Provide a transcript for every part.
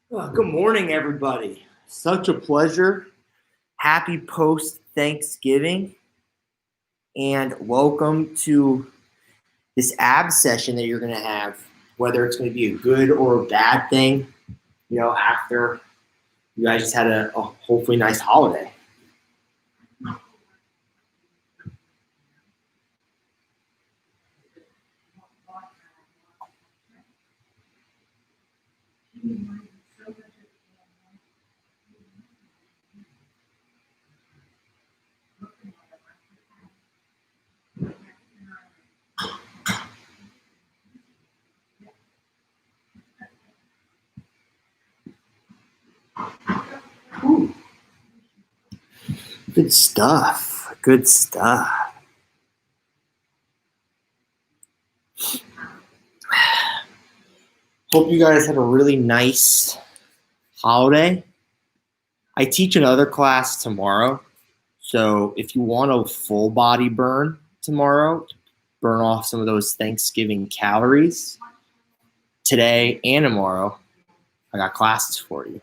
Well, good morning, everybody. Such a pleasure. Happy post-Thanksgiving, and welcome to this ab session that you're going to have, whether it's going to be a good or a bad thing, after you guys just had a hopefully nice holiday. Ooh. Good stuff. Good stuff. Hope you guys had a really nice holiday. I teach another class tomorrow, so if you want a full body burn tomorrow, burn off some of those Thanksgiving calories, today and tomorrow, I got classes for you.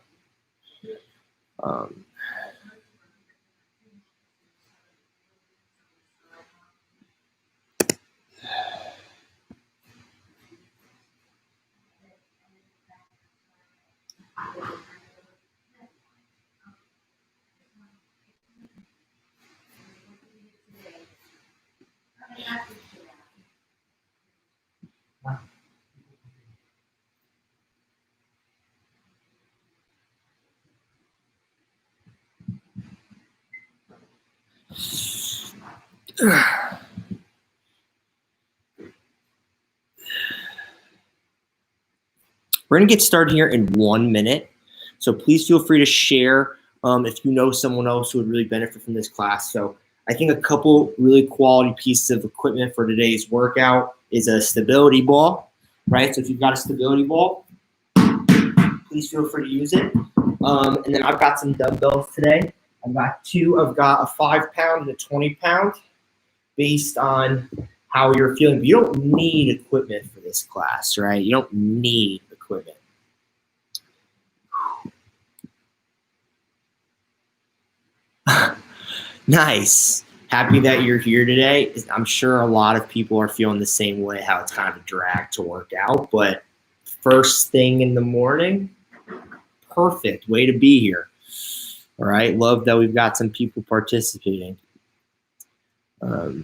We're going to get started here in 1 minute, so please feel free to share if you know someone else who would really benefit from this class. So I think a couple really quality pieces of equipment for today's workout is a stability ball, right? So if you've got a stability ball, please feel free to use it. And then I've got some dumbbells today. I've got two. I've got a 5-pound and a 20-pound based on how you're feeling. But you don't need equipment for this class, right? You don't need equipment. Nice. Happy that you're here today. I'm sure a lot of people are feeling the same way, how it's kind of a drag to work out. But first thing in the morning, perfect way to be here. All right. Love that we've got some people participating. We're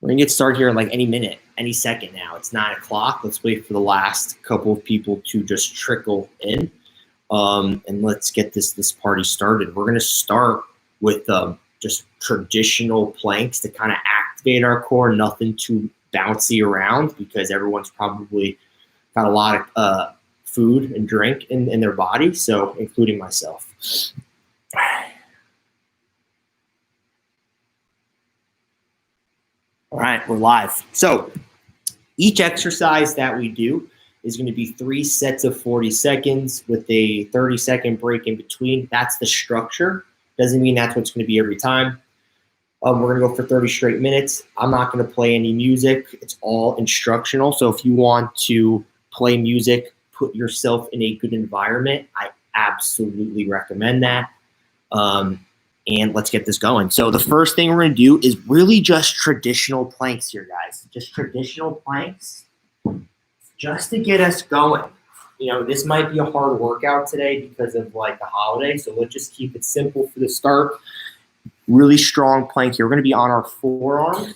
going to get started here in like any minute, any second now. It's 9 o'clock. Let's wait for the last couple of people to just trickle in. And let's get this party started. We're going to start with just traditional planks to kind of activate our core, nothing too bouncy around because everyone's probably got a lot of food and drink in their body, so including myself. All right, we're live. So each exercise that we do is going to be 3 sets of 40 seconds with a 30-second break in between. That's the structure. Doesn't mean that's what's going to be every time. We're going to go for 30 straight minutes. I'm not going to play any music. It's all instructional. So if you want to play music, put yourself in a good environment, I absolutely recommend that. And let's get this going. So the first thing we're going to do is really just traditional planks here, guys. Just traditional planks just to get us going. This might be a hard workout today because of like the holiday. So let's just keep it simple for the start. Really strong plank here. We're going to be on our forearm,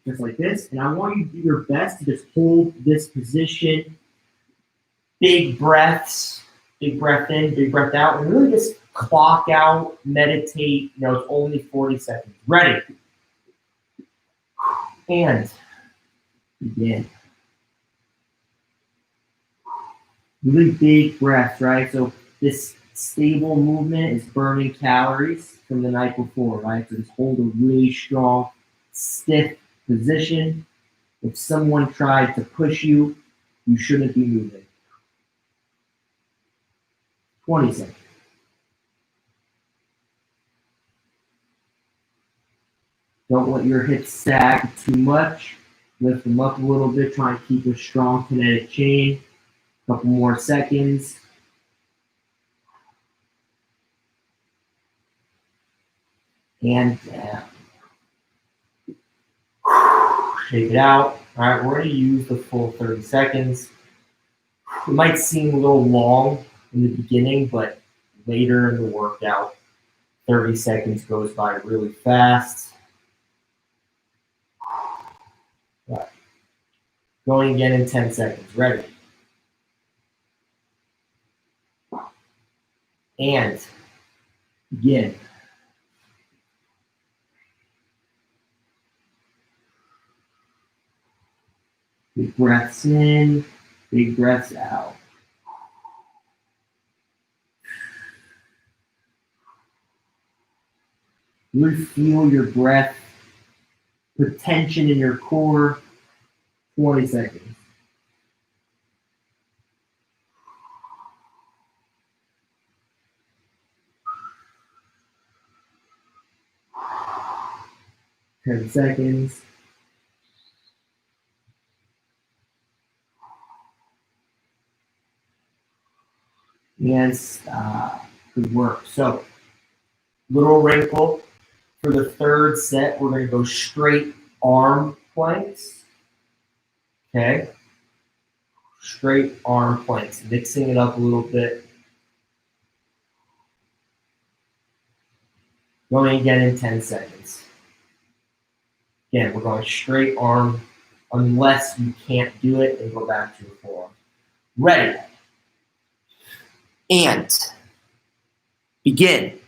just like this. And I want you to do your best to just hold this position. Big breaths, big breath in, big breath out, and really just clock out, meditate. It's only 40 seconds. Ready? And begin. Really big breaths, right? So this stable movement is burning calories from the night before, right? So just hold a really strong, stiff position. If someone tried to push you, you shouldn't be moving. 20 seconds. Don't let your hips sag too much. Lift them up a little bit. Try and keep a strong kinetic chain. Couple more seconds. And down. Shake it out. All right, we're going to use the full 30 seconds. It might seem a little long in the beginning, but later in the workout, 30 seconds goes by really fast. Right. Going again in 10 seconds. Ready? And begin. Big breaths in, big breaths out. Really feel your breath, put tension in your core. 20 seconds. Ten seconds. And stop. Good work. So, little wrinkle. For the third set, we're going to go straight arm planks. Okay? Straight arm planks. Mixing it up a little bit. Going again in 10 seconds. Again, we're going straight arm unless you can't do it and go back to your forearm. Ready. And begin.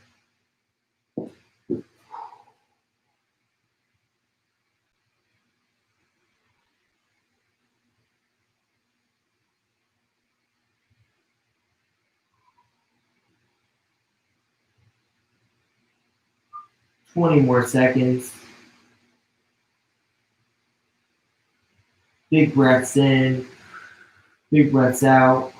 Twenty more seconds. Big breaths in, big breaths out.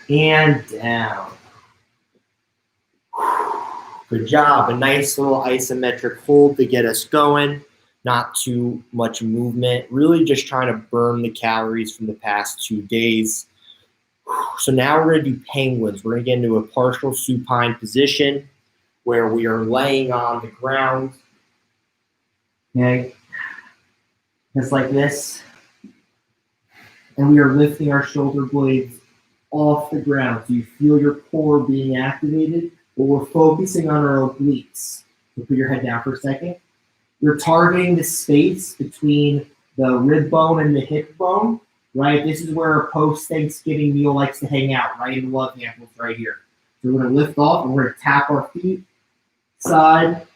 And down. Good job. A nice little isometric hold to get us going. Not too much movement. Really just trying to burn the calories from the past 2 days. So now we're going to do penguins. We're going to get into a partial supine position where we are laying on the ground. Okay? Just like this. And we are lifting our shoulder blades off the ground. So you feel your core being activated, but we're focusing on our obliques. So put your head down for a second. You're targeting the space between the rib bone and the hip bone, right? This is where a post-Thanksgiving meal likes to hang out, right? In the love handles right here. So we're going to lift off and we're going to tap our feet side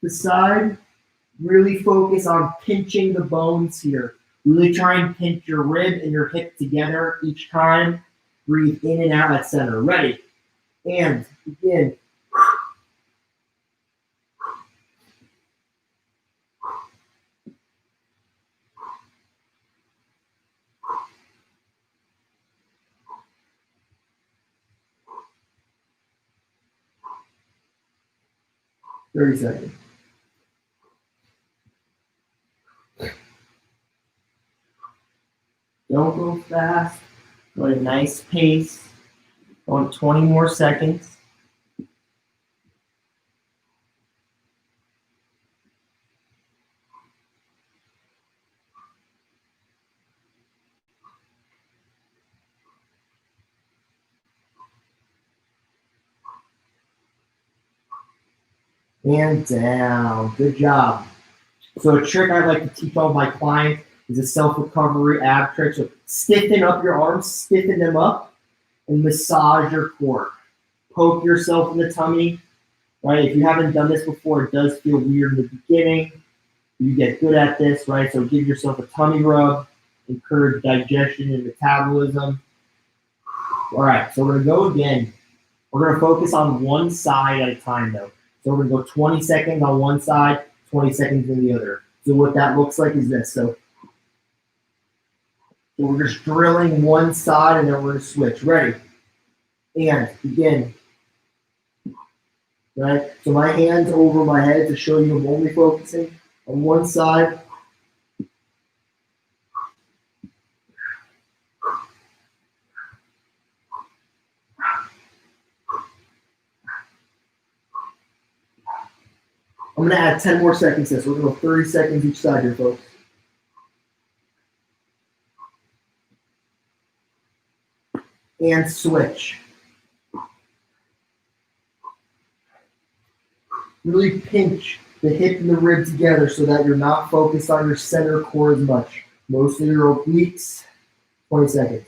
to side. Really focus on pinching the bones here. Really try and pinch your rib and your hip together each time. Breathe in and out at center. Ready? And begin. 30 seconds. Don't go fast. Go at a nice pace. Go 20 more seconds. And down. Good job. So a trick I like to teach all my clients is a self-recovery ab trick. So stiffen up your arms, stiffen them up, and massage your core. Poke yourself in the tummy, right? If you haven't done this before, it does feel weird in the beginning. You get good at this, right? So give yourself a tummy rub, encourage digestion and metabolism. All right, so we're gonna go again. We're gonna focus on one side at a time though. So we're gonna go 20 seconds on one side, 20 seconds on the other. So what that looks like is this. So we're just drilling one side and then we're gonna switch. Ready? And begin. Right? So my hands over my head to show you I'm only focusing on one side. I'm going to add 10 more seconds to this. We're going to go 30 seconds each side here, folks. And switch. Really pinch the hip and the rib together so that you're not focused on your center core as much. Most of your obliques, 20 seconds.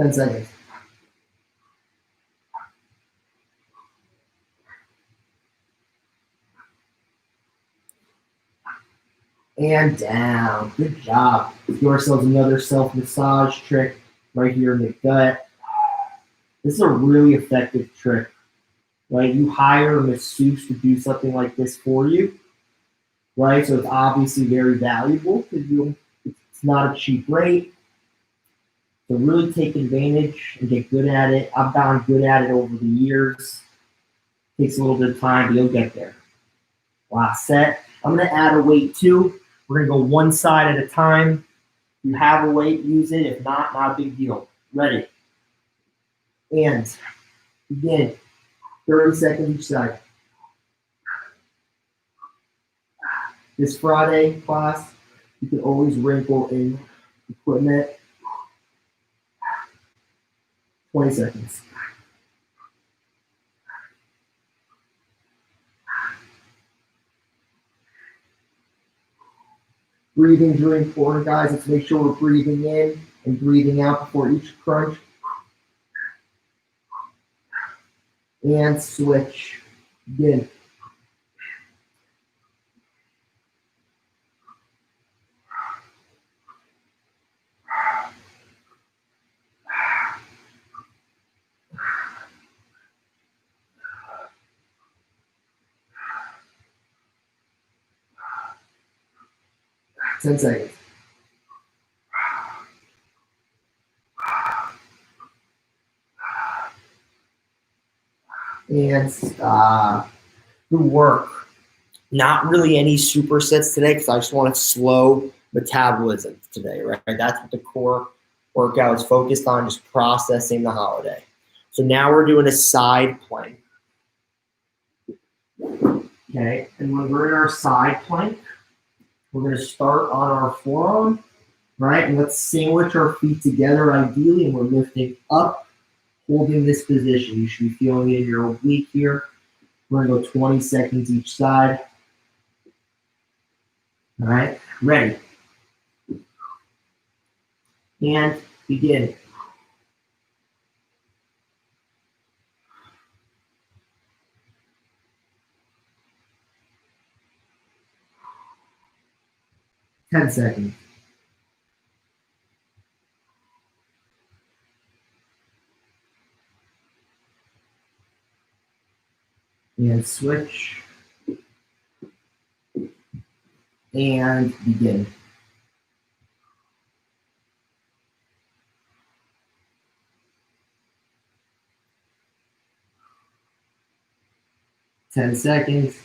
Ten seconds. And down. Good job. Let's give ourselves another self-massage trick right here in the gut. This is a really effective trick, right? You hire a masseuse to do something like this for you, right? So it's obviously very valuable because it's not a cheap rate. So really take advantage and get good at it. I've gotten good at it over the years. Takes a little bit of time, but you'll get there. Last set. I'm going to add a weight too. We're going to go one side at a time. If you have a weight, use it. If not, not a big deal. Ready. And begin. 30 seconds each side. This Friday class, you can always wrinkle in equipment. 20 seconds. Breathing during important, guys. Let's make sure we're breathing in and breathing out before each crunch. And switch. Begin. Ten seconds. And stop. Good work. Not really any supersets today because I just want to slow metabolism today, right? That's what the core workout is focused on, just processing the holiday. So now we're doing a side plank. Okay, and when we're in our side plank, we're going to start on our forearm, right? And let's sandwich our feet together ideally, and we're lifting up, holding this position. You should be feeling it in your oblique here. We're going to go 20 seconds each side. All right, ready. And begin. Ten seconds. And switch. And begin. 10 seconds.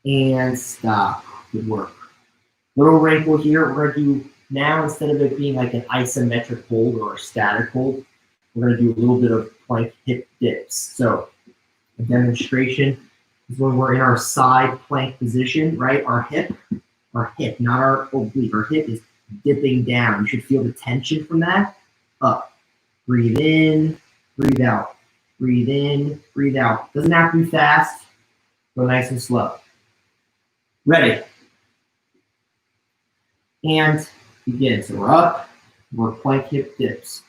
And stop. Good work. Little wrinkle here. We're going to do now, instead of it being like an isometric hold or a static hold, we're going to do a little bit of plank hip dips. So a demonstration is when we're in our side plank position, right? Our hip, not our oblique. Our hip is dipping down. You should feel the tension from that. Up. Breathe in, breathe out. Breathe in, breathe out. Doesn't have to be fast. Go nice and slow. Ready. And begin. So we're up. We're plank hip dips.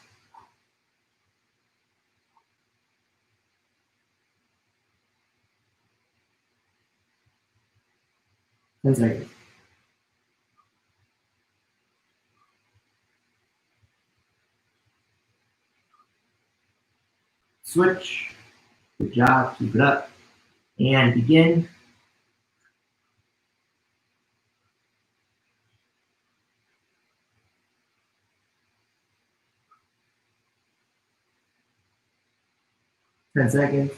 Ten seconds. Switch. Good job. Keep it up. And begin. Ten seconds.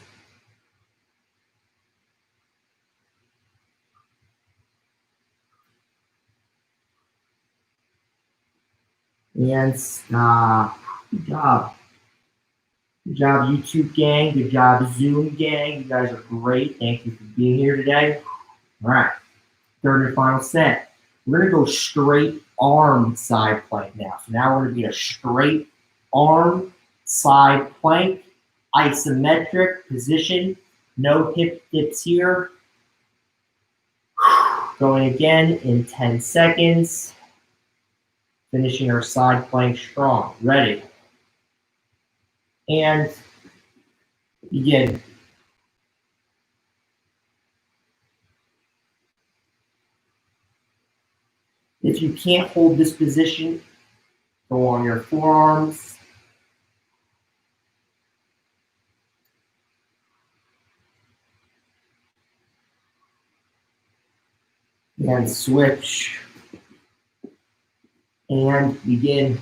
And stop. Good job. Good job, YouTube gang. Good job, Zoom gang. You guys are great. Thank you for being here today. All right. Third and final set. We're going to go straight arm side plank now. So now we're going to be a straight arm side plank, isometric position. No hip dips here. Going again in 10 seconds. Finishing our side plank strong. Ready. And begin. If you can't hold this position, go on your forearms. And switch. And begin.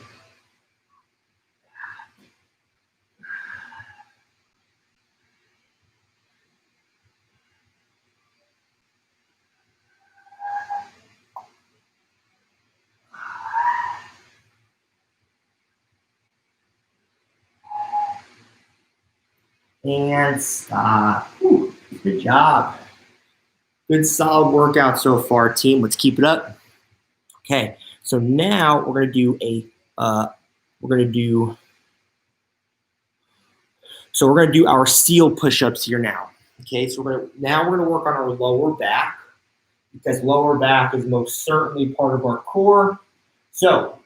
And stop. Whew, good job. Good solid workout so far, team. Let's keep it up. Okay, so now we're gonna do our seal push-ups here now. Okay, so we're gonna work on our lower back, because lower back is most certainly part of our core. So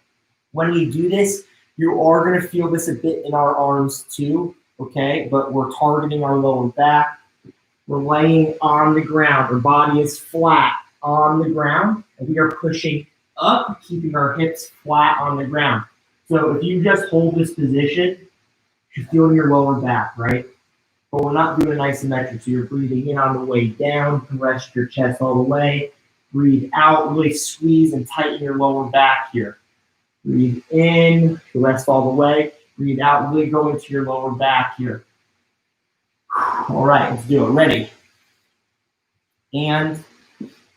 when we do this, you are gonna feel this a bit in our arms too. Okay, but we're targeting our lower back. We're laying on the ground. Our body is flat on the ground, and we are pushing up, keeping our hips flat on the ground. So if you just hold this position, you feel your lower back, right? But we're not doing isometric, so you're breathing in on the way down, rest your chest all the way. Breathe out, really squeeze and tighten your lower back here. Breathe in, rest all the way. Breathe out, really go into your lower back here. All right, let's do it. Ready? And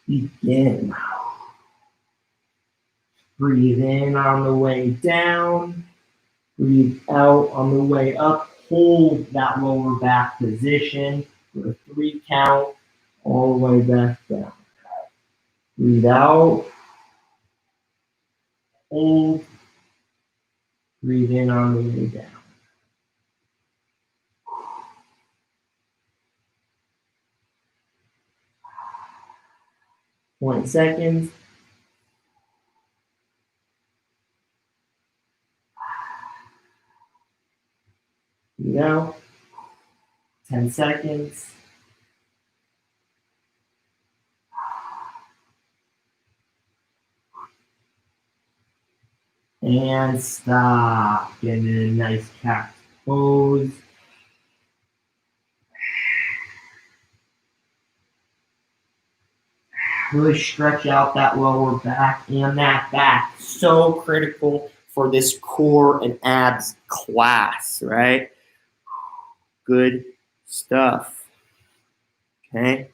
begin. Breathe in on the way down. Breathe out on the way up. Hold that lower back position for a 3 count all the way back down. Breathe out. Hold. Breathe in on the way down. 20 seconds. Here we go. 10 seconds. And stop. Getting in a nice cat pose. Really stretch out that lower back and that back. So critical for this core and abs class, right? Good stuff. Okay.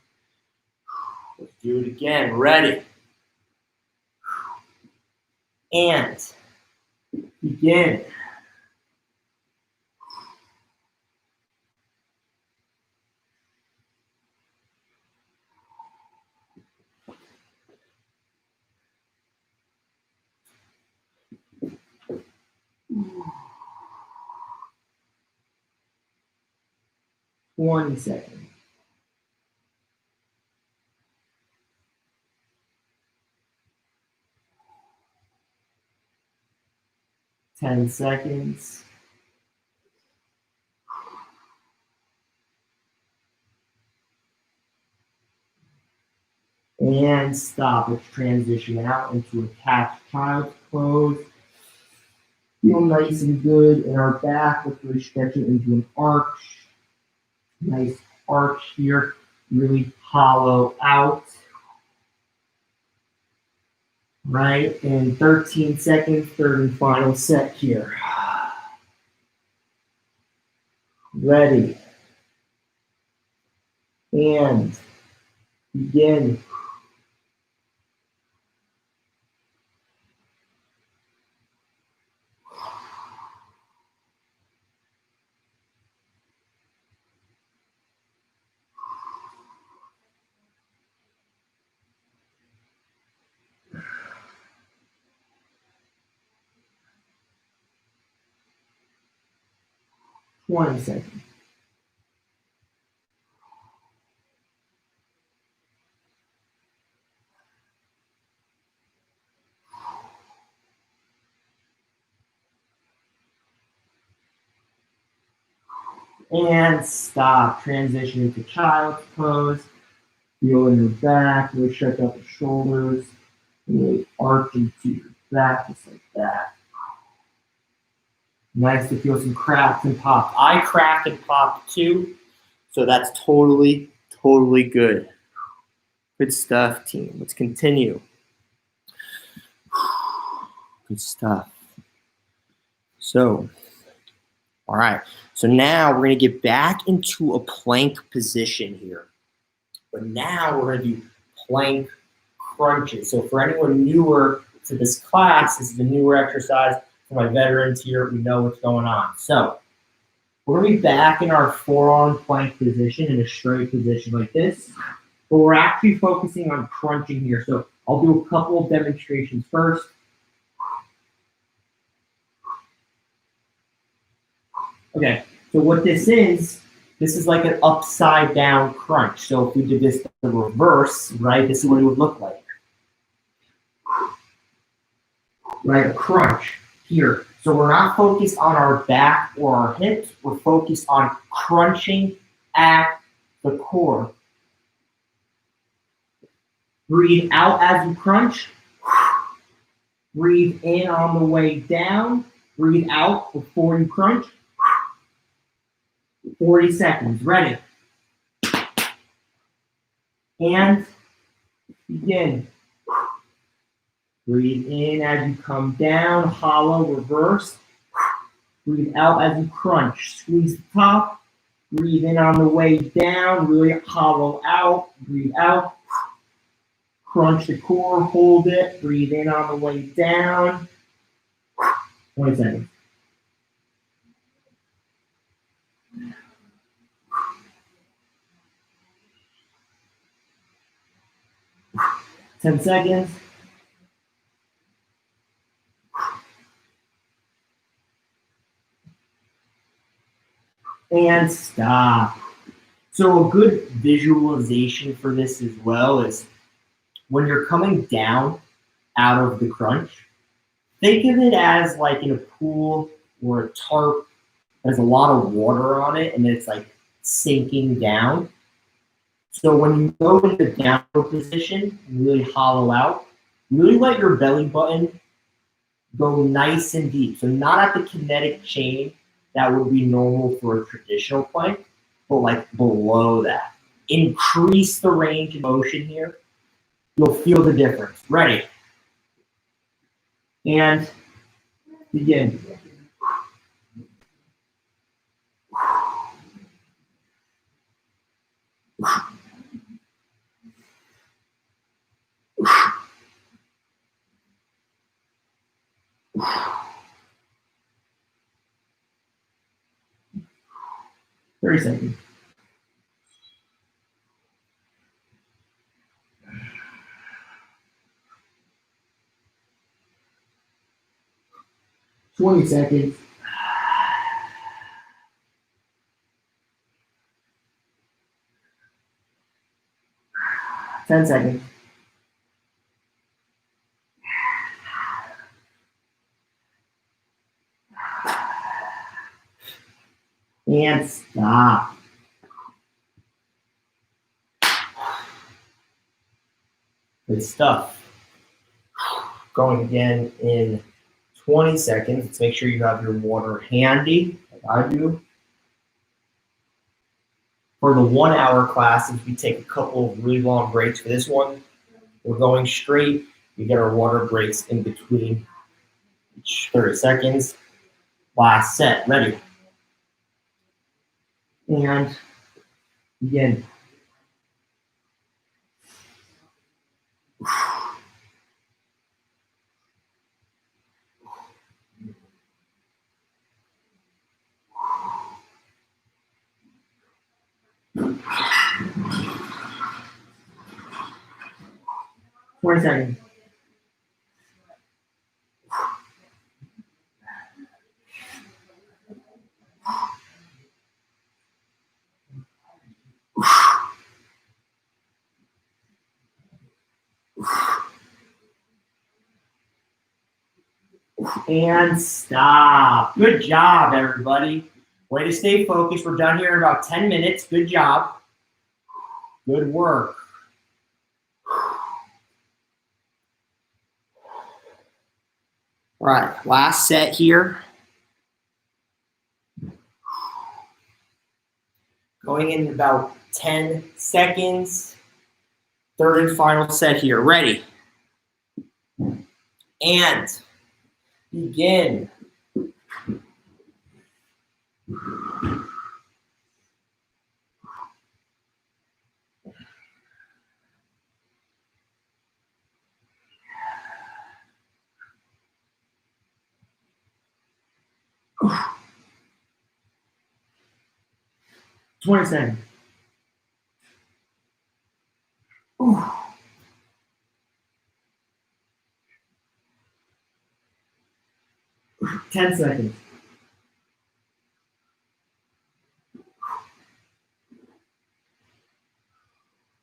Let's do it again. Ready. And begin. One second. Ten seconds. And stop. Let's transition out into attached child's pose. Feel nice and good in our back. Let's really stretch it into an arch. Nice arch here. Really hollow out. Right? And 13 seconds, third and final set here. Ready. And begin. 20 seconds. And stop. Transition into child's pose. Feel in your back. Really stretch out the shoulders. Really arch into your back, just like that. Nice to feel some cracks and pops. I crack and pop too, so that's totally good. Good stuff, team. Let's continue. Good stuff. So, all right. So now we're going to get back into a plank position here. But now we're going to do plank crunches. So for anyone newer to this class, this is a newer exercise. For my veterans here, we know what's going on. So we're going to be back in our forearm plank position in a straight position like this. But we're actually focusing on crunching here. So I'll do a couple of demonstrations first. Okay, so what this is like an upside down crunch. So if we did this the reverse, right, this is what it would look like. Right, a crunch here. So we're not focused on our back or our hips. We're focused on crunching at the core. Breathe out as you crunch. Breathe in on the way down. Breathe out before you crunch. 40 seconds. Ready. And begin. Breathe in as you come down, hollow, reverse. Breathe out as you crunch. Squeeze the top. Breathe in on the way down, really hollow out. Breathe out. Crunch the core, hold it. Breathe in on the way down. 20 seconds. Ten seconds. And stop. So a good visualization for this as well is when you're coming down out of the crunch, think of it as like in a pool or a tarp. There's a lot of water on it and it's like sinking down. So when you go into the downward position, really hollow out, really let your belly button go nice and deep. So not at the kinetic chain that would be normal for a traditional plank, but like below that. Increase the range of motion here. You'll feel the difference. Ready. And Begin. Thirty seconds. $20 seconds. 10 seconds. And stop. Good stuff. Going again in 20 seconds. Let's make sure you have your water handy, like I do. For the 1 hour classes, we take a couple of really long breaks. For this one, we're going straight. We get our water breaks in between each 30 seconds. Last set, ready. And begin. $20 seconds. And stop. Good job, everybody. Way to stay focused. We're done here in about 10 minutes. Good job. Good work. All right, last set here. Going in about 10 seconds. Third and final set here. Ready. And begin. $20 seconds. 10 seconds.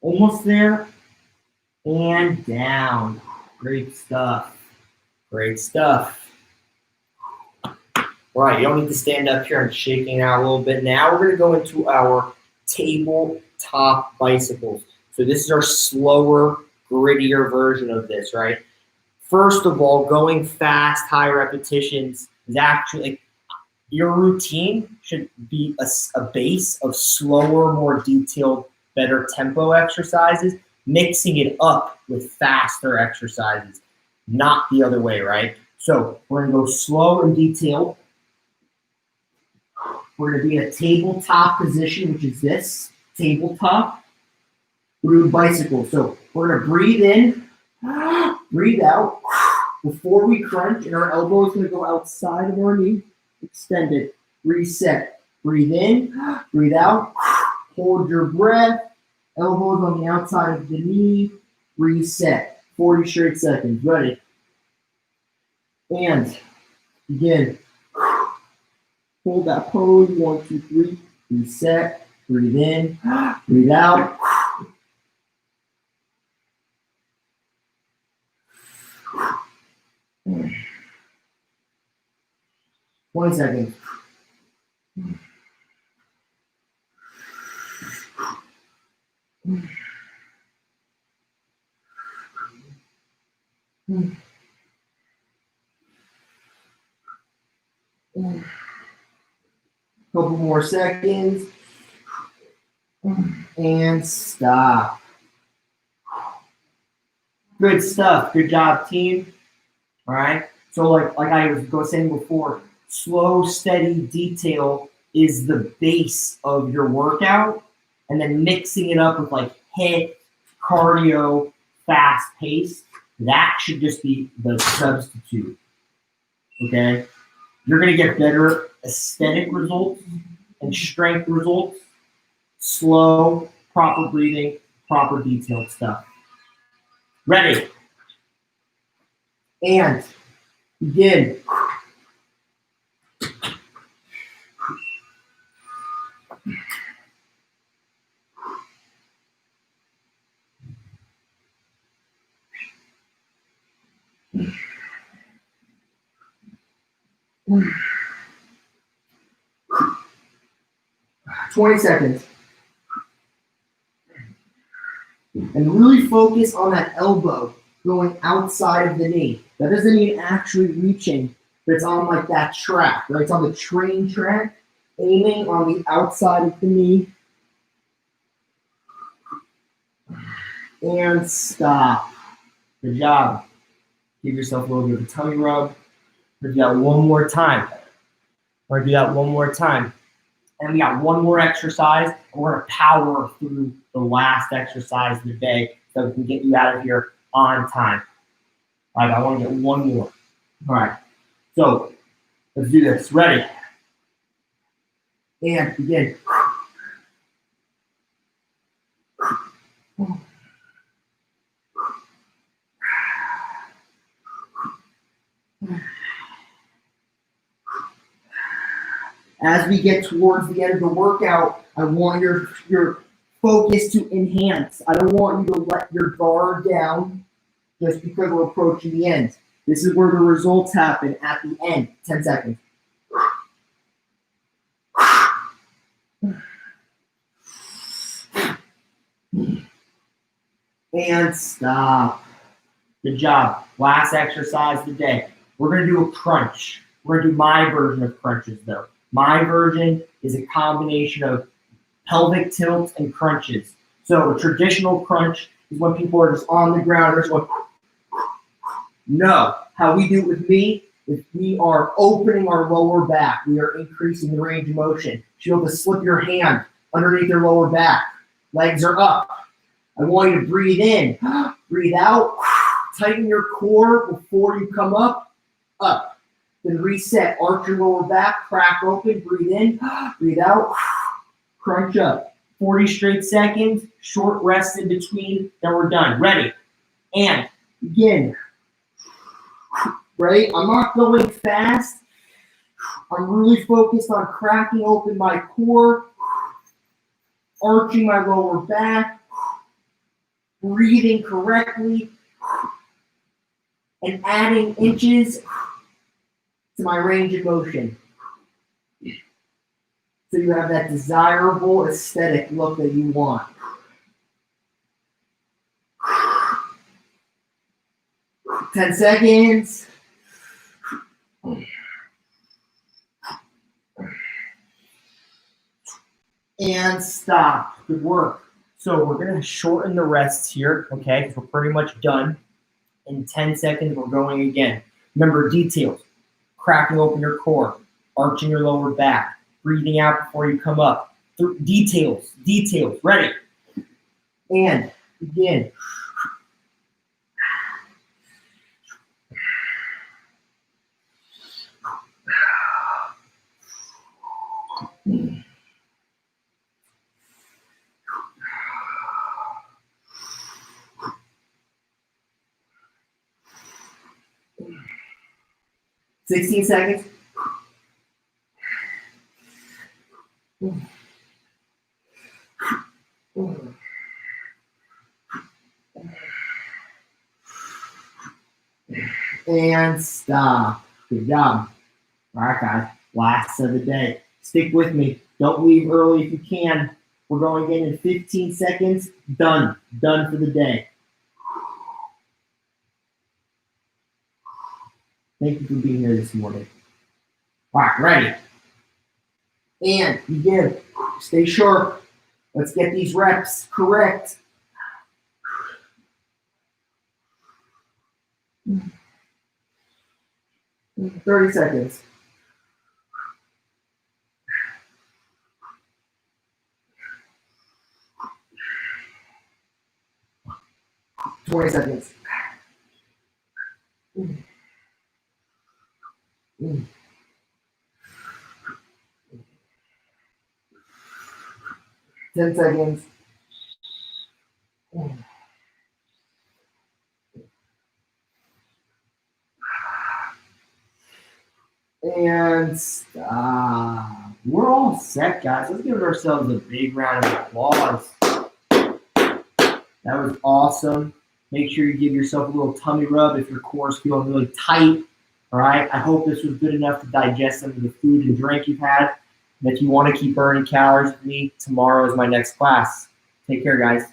Almost there. And down. Great stuff. Great stuff. All right, you don't need to stand up here. I'm shaking out a little bit. Now we're going to go into our tabletop bicycles. So this is our slower, grittier version of this, right? First of all, going fast, high repetitions is actually, your routine should be a base of slower, more detailed, better tempo exercises, mixing it up with faster exercises, not the other way, right? So we're going to go slow and detailed. We're going to be in a tabletop position, which is this, tabletop. We're doing bicycle. So we're going to breathe in, breathe out. Before we crunch, and our elbow is going to go outside of our knee. Extended. Reset. Breathe in, breathe out. Hold your breath. Elbows on the outside of the knee. Reset. 40 straight seconds. Ready. And begin. Hold that pose. 1, 2, 3. Reset. Breathe in. Breathe out. Mm. 20 seconds. Couple more seconds. And stop. Good stuff. Good job, team. All right. So like I was saying before, slow, steady detail is the base of your workout, and then mixing it up with like HIIT, cardio, fast pace, that should just be the substitute. Okay? You're gonna get better aesthetic results and strength results, slow, proper breathing, proper detailed stuff. Ready? And begin. Mm. 20 seconds. And really focus on that elbow going outside of the knee. That doesn't mean actually reaching, but it's on like that track, right? It's on the train track, aiming on the outside of the knee. And stop. Good job. Give yourself a little bit of a tummy rub. We're gonna do that one more time. We're gonna do that one more time. And we got one more exercise, and we're gonna power through the last exercise of the day so we can get you out of here on time. All right, I wanna get one more. All right, so let's do this. Ready? And begin. As we get towards the end of the workout, I want your focus to enhance. I don't want you to let your guard down just because we're approaching the end. This is where the results happen at the end. 10 seconds. And stop. Good job. Last exercise of the day. We're going to do a crunch. We're going to do my version of crunches, though. My version is a combination of pelvic tilts and crunches. So a traditional crunch is when people are just on the ground. They're just going, no. How we do it with me is we are opening our lower back. We are increasing the range of motion. You'll be able to slip your hand underneath your lower back. Legs are up. I want you to breathe in, breathe out, tighten your core before you come up. Then reset, arch your lower back, crack open, breathe in, breathe out, crunch up. 40 straight seconds, short rest in between, then we're done. Ready? And begin. Right? I'm not going fast. I'm really focused on cracking open my core, arching my lower back, breathing correctly, and adding inches to my range of motion. So you have that desirable aesthetic look that you want. Ten seconds. And stop. Good work. So we're going to shorten the rests here, okay, because we're pretty much done. In 10 seconds, we're going again. Remember details. Cracking open your core, arching your lower back, breathing out before you come up. Details. Ready? And begin. $16 seconds. And stop. Good job. All right, guys. Last of the day. Stick with me. Don't leave early if you can. We're going in 15 seconds. Done. Done for the day. Thank you for being here this morning. All right, ready. And begin. Stay sharp. Let's get these reps correct. 30 seconds. Twenty seconds. 10 seconds. And stop. We're all set, guys. Let's give ourselves a big round of applause. That was awesome. Make sure you give yourself a little tummy rub if your core is feeling really tight. All right. I hope this was good enough to digest some of the food and drink you've had. And if you want to keep burning calories with me, tomorrow is my next class. Take care, guys.